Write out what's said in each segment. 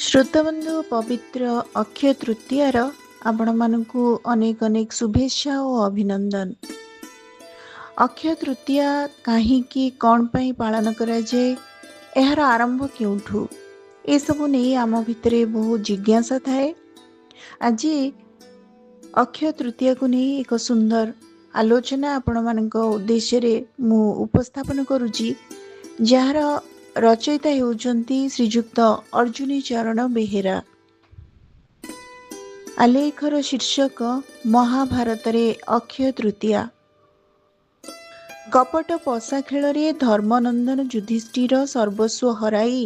ଶ୍ରୋତାବନ୍ଧୁ ପବିତ୍ର ଅକ୍ଷୟ ତୃତୀୟାର ଆପଣମାନଙ୍କୁ ଅନେକ ଅନେକ ଶୁଭେଚ୍ଛା ଓ ଅଭିନନ୍ଦନ। ଅକ୍ଷୟ ତୃତୀୟା କାହିଁକି କ'ଣ ପାଇଁ ପାଳନ କରାଯାଏ, ଏହାର ଆରମ୍ଭ କେଉଁଠୁ, ଏସବୁ ନେଇ ଆମ ଭିତରେ ବହୁ ଜିଜ୍ଞାସା ଥାଏ। ଆଜି ଅକ୍ଷୟ ତୃତୀୟାକୁ ନେଇ ଏକ ସୁନ୍ଦର ଆଲୋଚନା ଆପଣମାନଙ୍କ ଉଦ୍ଦେଶ୍ୟରେ ମୁଁ ଉପସ୍ଥାପନ କରୁଛି, ଯାହାର ରଚୟିତା ହେଉଛନ୍ତି ଶ୍ରୀଯୁକ୍ତ ଅର୍ଜୁନୀ ଚରଣ ବେହେରା। ଆଲେଖର ଶୀର୍ଷକ ମହାଭାରତରେ ଅକ୍ଷୟ ତୃତୀୟା। କପଟ ପଶା ଖେଳରେ ଧର୍ମନନ୍ଦନ ଯୁଧିଷ୍ଠିର ସର୍ବସ୍ୱ ହରାଇ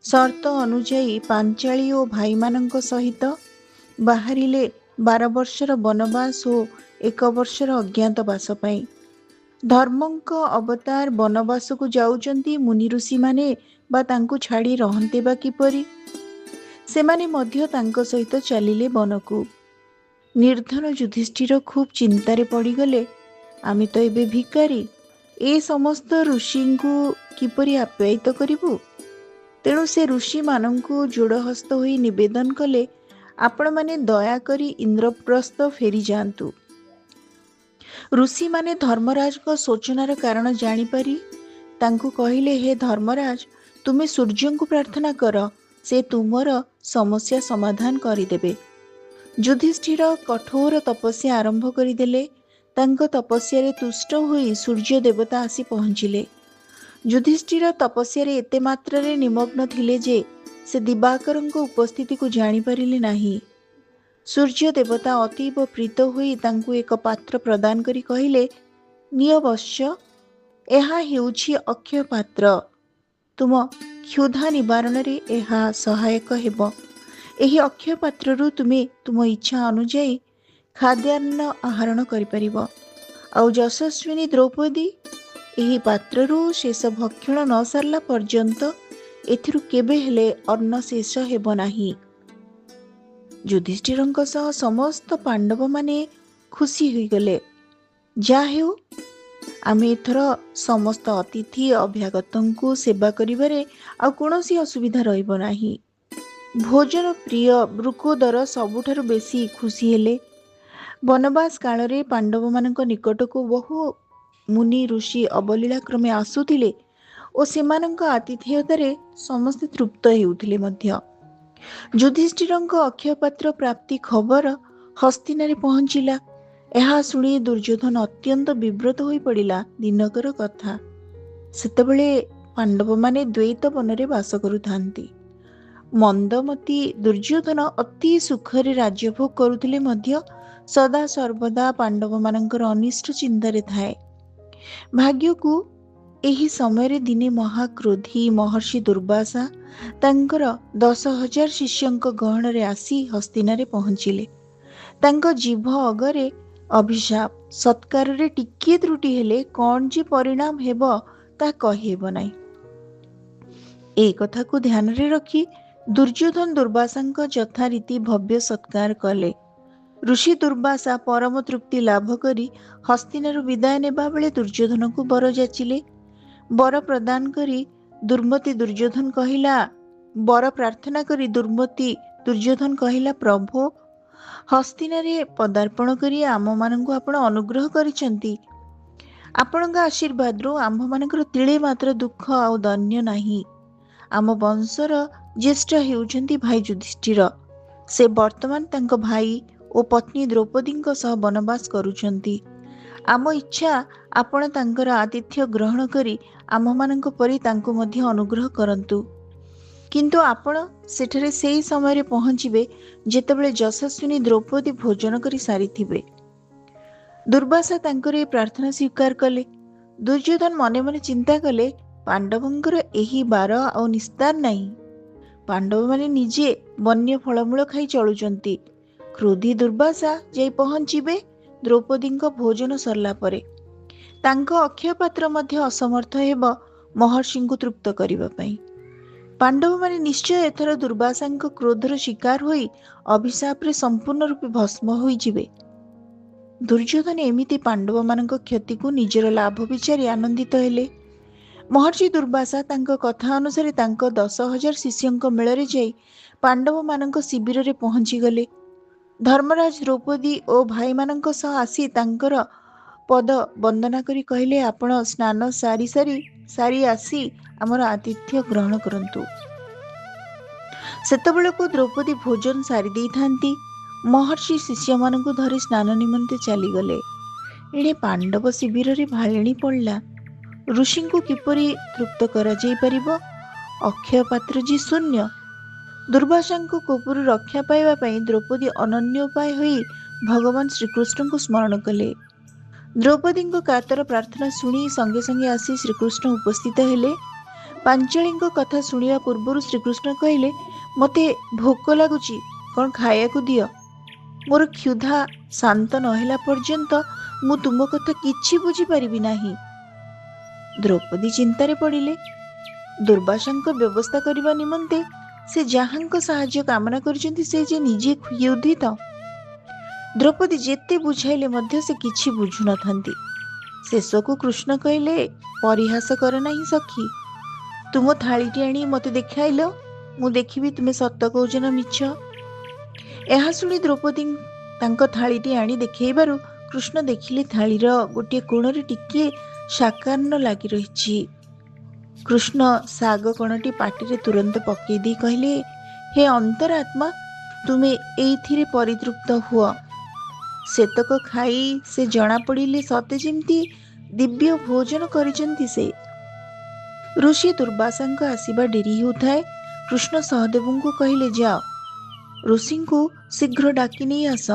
ସର୍ତ୍ତ ଅନୁଯାୟୀ ପାଞ୍ଚାଳି ଓ ଭାଇମାନଙ୍କ ସହିତ ବାହାରିଲେ 12 ବର୍ଷର ବନବାସ ଓ 1 ବର୍ଷର ଅଜ୍ଞାତବାସ ପାଇଁ। ଧର୍ମଙ୍କ ଅବତାର ବନବାସକୁ ଯାଉଛନ୍ତି, ମୁନି ଋଷିମାନେ ବା ତାଙ୍କୁ ଛାଡ଼ି ରହନ୍ତେ ବା କିପରି? ସେମାନେ ମଧ୍ୟ ତାଙ୍କ ସହିତ ଚାଲିଲେ ବନକୁ। ନିର୍ଧନ ଯୁଧିଷ୍ଠିର ଖୁବ୍ ଚିନ୍ତାରେ ପଡ଼ିଗଲେ। ଆମେ ତ ଏବେ ଭିକାରୀ, ଏ ସମସ୍ତ ଋଷିଙ୍କୁ କିପରି ଆପ୍ୟାୟିତ କରିବୁ? ତେଣୁ ସେ ଋଷିମାନଙ୍କୁ ଯୋଡ଼ହସ୍ତ ହୋଇ ନିବେଦନ କଲେ, ଆପଣମାନେ ଦୟାକରି ଇନ୍ଦ୍ରପ୍ରସ୍ଥ ଫେରିଯାଆନ୍ତୁ। ଋଷିମାନେ ଧର୍ମରାଜଙ୍କ ଶୋଚନାର କାରଣ ଜାଣିପାରି ତାଙ୍କୁ କହିଲେ, ହେ ଧର୍ମରାଜ, ତୁମେ ସୂର୍ଯ୍ୟଙ୍କୁ ପ୍ରାର୍ଥନା କର, ସେ ତୁମର ସମସ୍ୟା ସମାଧାନ କରିଦେବେ। ଯୁଧିଷ୍ଠିର କଠୋର ତପସ୍ୟା ଆରମ୍ଭ କରିଦେଲେ। ତାଙ୍କ ତପସ୍ୟାରେ ତୁଷ୍ଟ ହୋଇ ସୂର୍ଯ୍ୟ ଦେବତା ଆସି ପହଞ୍ଚିଲେ। ଯୁଧିଷ୍ଠିର ତପସ୍ୟାରେ ଏତେ ମାତ୍ରାରେ ନିମଗ୍ନ ଥିଲେ ଯେ ସେ ଦିବାକରଙ୍କ ଉପସ୍ଥିତିକୁ ଜାଣିପାରିଲେ ନାହିଁ। ସୂର୍ଯ୍ୟ ଦେବତା ଅତୀବ ପ୍ରୀତ ହୋଇ ତାଙ୍କୁ ଏକ ପାତ୍ର ପ୍ରଦାନ କରି କହିଲେ, ନିଅ ବତ୍ସ, ଏହା ହେଉଛି ଅକ୍ଷୟ ପାତ୍ର। ତୁମ କ୍ଷୁଧା ନିବାରଣରେ ଏହା ସହାୟକ ହେବ। ଏହି ଅକ୍ଷୟ ପାତ୍ରରୁ ତୁମେ ତୁମ ଇଚ୍ଛା ଅନୁଯାୟୀ ଖାଦ୍ୟାନ୍ନ ଆହରଣ କରିପାରିବ। ଆଉ ଯଶସ୍ୱିନୀ ଦ୍ରୌପଦୀ, ଏହି ପାତ୍ରରୁ ଶେଷ ଭକ୍ଷଣ ନ ସାରିଲା ପର୍ଯ୍ୟନ୍ତ ଏଥିରୁ କେବେ ହେଲେ ଅନ୍ନ ଶେଷ ହେବ ନାହିଁ। ଯୁଧିଷ୍ଠିରଙ୍କ ସହ ସମସ୍ତ ପାଣ୍ଡବମାନେ ଖୁସି ହୋଇଗଲେ। ଯାହା ହେଉ, ଆମେ ଏଥର ସମସ୍ତ ଅତିଥି ଅଭ୍ୟାଗତଙ୍କୁ ସେବା କରିବାରେ ଆଉ କୌଣସି ଅସୁବିଧା ରହିବ ନାହିଁ। ଭୋଜନ ପ୍ରିୟ ବୃକୋଦର ସବୁଠାରୁ ବେଶୀ ଖୁସି ହେଲେ। ବନବାସ କାଳରେ ପାଣ୍ଡବମାନଙ୍କ ନିକଟକୁ ବହୁ ମୁନି ଋଷି ଅବଲୀଳା କ୍ରମେ ଆସୁଥିଲେ ଓ ସେମାନଙ୍କ ଆତିଥେୟତାରେ ସମସ୍ତେ ତୃପ୍ତ ହେଉଥିଲେ ମଧ୍ୟ। ଯୁଧିଷ୍ଠିରଙ୍କ ଅକ୍ଷୟପାତ୍ର ପ୍ରାପ୍ତି ଖବର ହସ୍ତିନାରେ ପହଞ୍ଚିଲା। ଏହା ଶୁଣି ଦୁର୍ଯ୍ୟୋଧନ ଅତ୍ୟନ୍ତ ବିବ୍ରତ ହୋଇ ପଡ଼ିଲା। ଦିନକର କଥା, ସେତେବେଳେ ପାଣ୍ଡବମାନେ ଦ୍ୱୈତ ବନରେ ବାସ କରୁଥାନ୍ତି। ମନ୍ଦମତି ଦୁର୍ଯ୍ୟୋଧନ ଅତି ସୁଖରେ ରାଜ୍ୟଭୋଗ କରୁଥିଲେ ମଧ୍ୟ ସଦା ସର୍ବଦା ପାଣ୍ଡବମାନଙ୍କର ଅନିଷ୍ଟ ଚିନ୍ତାରେ ଥାଏ। ଭାଗ୍ୟକୁ ଏହି ସମୟରେ ଦିନେ ମହାକ୍ରୋଧୀ ମହର୍ଷି ଦୁର୍ବାସା ତାଙ୍କର 10,000 ଶିଷ୍ୟଙ୍କ ଗହଣରେ ଆସି ହସ୍ତିନାରେ ପହଞ୍ଚିଲେ। ତାଙ୍କ ଜିଭ ଅଗରେ ଅଭିଶାପ, ସତ୍କାରରେ ଟିକିଏ ତ୍ରୁଟି ହେଲେ କ'ଣ ଯେ ପରିଣାମ ହେବ ତାହା କହିହେବ ନାହିଁ। এই କଥାକୁ ଧ୍ୟାନରେ ରଖି ଦୁର୍ଯ୍ୟୋଧନ ଦୁର୍ବାସାଙ୍କ ଯଥାରୀତି ଭବ୍ୟ ସତ୍କାର କଲେ। ଋଷି ଦୁର୍ବାସା ପରମ ତୃପ୍ତି ଲାଭ କରି ହସ୍ତିନାରୁ ବିଦାୟ ନେବା ବେଳେ ଦୁର୍ଯ୍ୟୋଧନକୁ ବର ଯାଚିଲେ। ବର ପ୍ରଦାନ କରି ଦୁର୍ମତି ଦୁର୍ଯ୍ୟୋଧନ କହିଲା ବର ପ୍ରାର୍ଥନା କରି ଦୁର୍ଯ୍ୟୋଧନ କହିଲା, ପ୍ରଭୁ, ହସ୍ତିନାରେ ପଦାର୍ପଣ କରି ଆମମାନଙ୍କୁ ଆପଣ ଅନୁଗ୍ରହ କରିଛନ୍ତି। ଆପଣଙ୍କ ଆଶୀର୍ବାଦରୁ ଆମ୍ଭମାନଙ୍କର ତିଳେ ମାତ୍ର ଦୁଃଖ ଆଉ ଦୈନ୍ୟ ନାହିଁ। ଆମ ବଂଶର ଜ୍ୟେଷ୍ଠ ହେଉଛନ୍ତି ଭାଇ ଯୁଧିଷ୍ଠିର। ସେ ବର୍ତ୍ତମାନ ତାଙ୍କ ଭାଇ ଓ ପତ୍ନୀ ଦ୍ରୌପଦୀଙ୍କ ସହ ବନବାସ କରୁଛନ୍ତି। ଆମ ଇଚ୍ଛା ଆପଣ ତାଙ୍କର ଆତିଥ୍ୟ ଗ୍ରହଣ କରି ଆମମାନଙ୍କ ପରି ତାଙ୍କୁ ମଧ୍ୟ ଅନୁଗ୍ରହ କରନ୍ତୁ। କିନ୍ତୁ ଆପଣ ସେଠାରେ ସେହି ସମୟରେ ପହଞ୍ଚିବେ ଯେତେବେଳେ ଯଶସ୍ୱିନୀ ଦ୍ରୌପଦୀ ଭୋଜନ କରି ସାରିଥିବେ। ଦୁର୍ବାସା ତାଙ୍କର ଏହି ପ୍ରାର୍ଥନା ସ୍ୱୀକାର କଲେ। ଦୁର୍ଯ୍ୟୋଧନ ମନେ ମନେ ଚିନ୍ତା କଲେ, ପାଣ୍ଡବଙ୍କର ଏହି ବାର ଆଉ ନିସ୍ତାର ନାହିଁ। ପାଣ୍ଡବମାନେ ନିଜେ ବନ୍ୟ ଫଳମୂଳ ଖାଇ ଚଳୁଛନ୍ତି। କ୍ରୋଧୀ ଦୁର୍ବାସା ଯାଇ ପହଞ୍ଚିବେ ଦ୍ରୌପଦୀଙ୍କ ଭୋଜନ ସରିଲା ପରେ। ତାଙ୍କ ଅକ୍ଷୟ ପାତ୍ର ମଧ୍ୟ ଅସମର୍ଥ ହେବ ମହର୍ଷିଙ୍କୁ ତୃପ୍ତ କରିବା ପାଇଁ। ପାଣ୍ଡବମାନେ ନିଶ୍ଚୟ ଏଥର ଦୁର୍ବାସାଙ୍କ କ୍ରୋଧର ଶିକାର ହୋଇ ଅଭିଶାପରେ ସମ୍ପୂର୍ଣ୍ଣ ରୂପେ ଭସ୍ମ ହୋଇଯିବେ। ଦୁର୍ଯ୍ୟୋଧନ ଏମିତି ପାଣ୍ଡବମାନଙ୍କ କ୍ଷତିକୁ ନିଜର ଲାଭ ବିଚାରି ଆନନ୍ଦିତ ହେଲେ। महर्षि दुर्वासा तांको कथा अनुसार तांको 10,000 शिष्यों मेल जाई पांडव मानक शिविर में पहुंची गले। धर्मराज द्रौपदी और भाई मानक सह आसी तांकर पद वंदना करी कहले, आपण स्नान सारी सारी सारी आसी आमर आतिथ्य ग्रहण करंतु। सेतबेलको द्रौपदी भोजन सारी देई थांती। महर्षि शिष्य मानकु धरी स्नान निमंते चली गले। एणे पांडव शिविर रे भालिणी पड़ला। ऋषि को किपरि तृप्त करा जाई परिबो? अक्षय पात्र जी शून्य। दुर्वासा कोपरु रक्षा पाइबा पई द्रौपदी अनन्य उपाय होई भगवान श्रीकृष्ण को स्मरण कले। द्रौपदी कातर प्रार्थना शुणी संगे संगे आसी श्रीकृष्ण उपस्थित हेले। पांचाली कथा शुणा पूर्व श्रीकृष्ण कहले, मते भोक लगुची, कौन खाया को दियो। मोर क्षुधा शांत नहेला पर्यंत मु तुम कथा किछि बुझी परिबि नाही। द्रौपदी चिंतारे पड़िले। दुर्वासा व्यवस्था करने निमंते से जहां साहाय्य कामना करछन्ति से जे निजे युद्धित। द्रौपदी जेते बुझाइले मध्य से किछि बुझु नथांती। शेषकु कृष्ण कहले, परिहास कर नाही सखी, तुम थालीटी आनी मते देखाइल, मु देखिबि तुमे सत्य कहूछ ना मिछ। एहा सुनी द्रौपदी तांको थालीटी आनी देखैबारु कृष्ण देखिले थालीर गोटे कोणरे टिके शाकान्न लागी रहिछि। कृष्ण साग कणटी पाटिरे तुरंत पकई दी कहले, हे अंतरात्मा, तुमे एइथिरे परितृप्त हुआ। सेतक खाई से जना पड़िले सते जेमती दिव्य भोजन करिसंती से। ऋषि दुर्वासा आसीबा डेरी होउथाए। कृष्ण सहदेव को कहले, जाओ ऋषि को शीघ्र डाकी नहीं आस।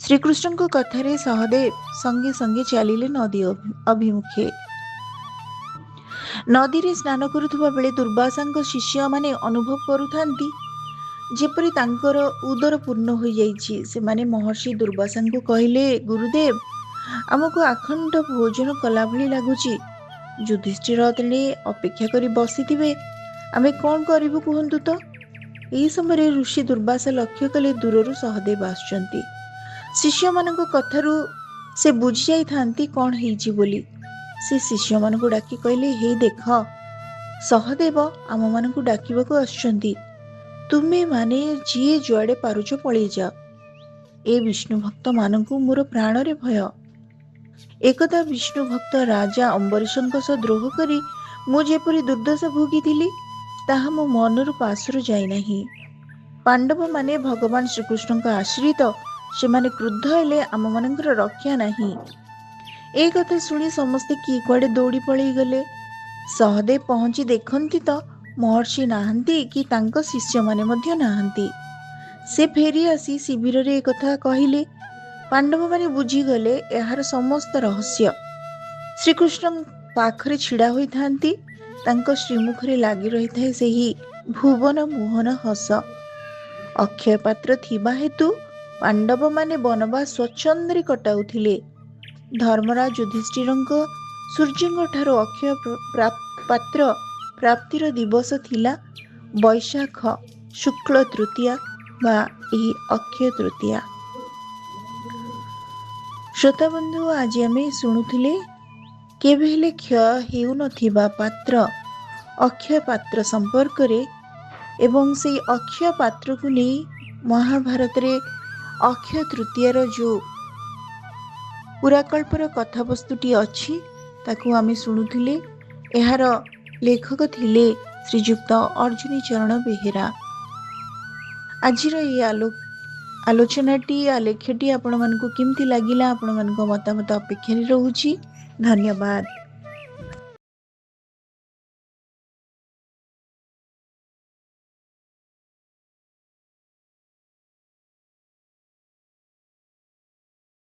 श्रीकृष्ण को कथारे सहदेव संगे संगे चलिले नदी अभिमुखे। नदी रे स्नान करुथुबा बेले दुर्वासा शिष्य माने अनुभव करुथांती जेपरि तांकर उदर पूर्ण हो जाइछि। से माने महर्षि दुर्वासा को कहले, गुरुदेव, आमको आखंड भोजन कला भली लागुछि। युधिष्ठिर तेणे अपेक्षा करी बसिथिबे, आमे कौन करिबु कहंतु तो। एही समय ऋषि दुर्वासा लक्ष्य कले दूररु सहदेव आसुचंती। शिष्य मानक कथारु से बुझी जाई थांती कौन हेइछि बोली। से शिष्य मानक डाकी कहले, हे देख, सहदेव आम मानक डाकिबाकू आसुचंती। तुमे माने जिए जुआड़े पारुछ पळेई जा। ए विष्णु भक्त मानकू मोर प्राण रे भय। एकदा विष्णु भक्त राजा अम्बरीशंक सह द्रोह करी मु जेपरि दुर्दशा भोगिथिली ताहा मो मनरु पासरु जाई नाही। पांडव माने भगवान श्रीकृष्ण आश्रित, से माने क्रुद्ध हेले आम मानकर रक्षा नाही। ए कथा सुनी समस्ते किए कुआडे दौड़ी पळेई गले। सहदेव पहुंची देखंती तो महर्षि नाहंती कि तांको शिष्य माने मध्य नाहंती। से फेरी आसी शिविर रे कथा कहिले। पांडव माने बुझी गले एहार समस्त रहस्य। श्रीकृष्ण पाखरे छिड़ा होई थांती। तांको श्रीमुखरे लागी रही थाए सेही भुवन मोहन हस। अक्षय पात्र थिबा हेतु पांडव माने वनवास स्वच्छंदरे कटाउथिले। धर्मराज युधिष्ठिरंको सूर्यंक ठारो अक्षय पात्र प्राप्तिर दिवस थिला वैशाख शुक्ल तृतीया बा एही अक्षय तृतीया। श्रोता बंधु, आज आमे शुणुथिले केबे हेले क्षय हेउ नथिबा पात्र अक्षय पात्र संपर्क रे एवं से अक्षय पात्र को नहीं महाभारत रे अक्षय तृतीयार जो पुराकल्पर कथावस्तुटी अच्छी ताकू आमे शुणुथिले। एहार लेखक थिले श्रीजुक्त अर्जुनी चरण बेहेरा। आजिर ये आलोचनाटी आलेख्यटी आपण मानकु केमती लागिला, आपण मानक मतामत अपेक्षा रहुछि। धन्यवाद।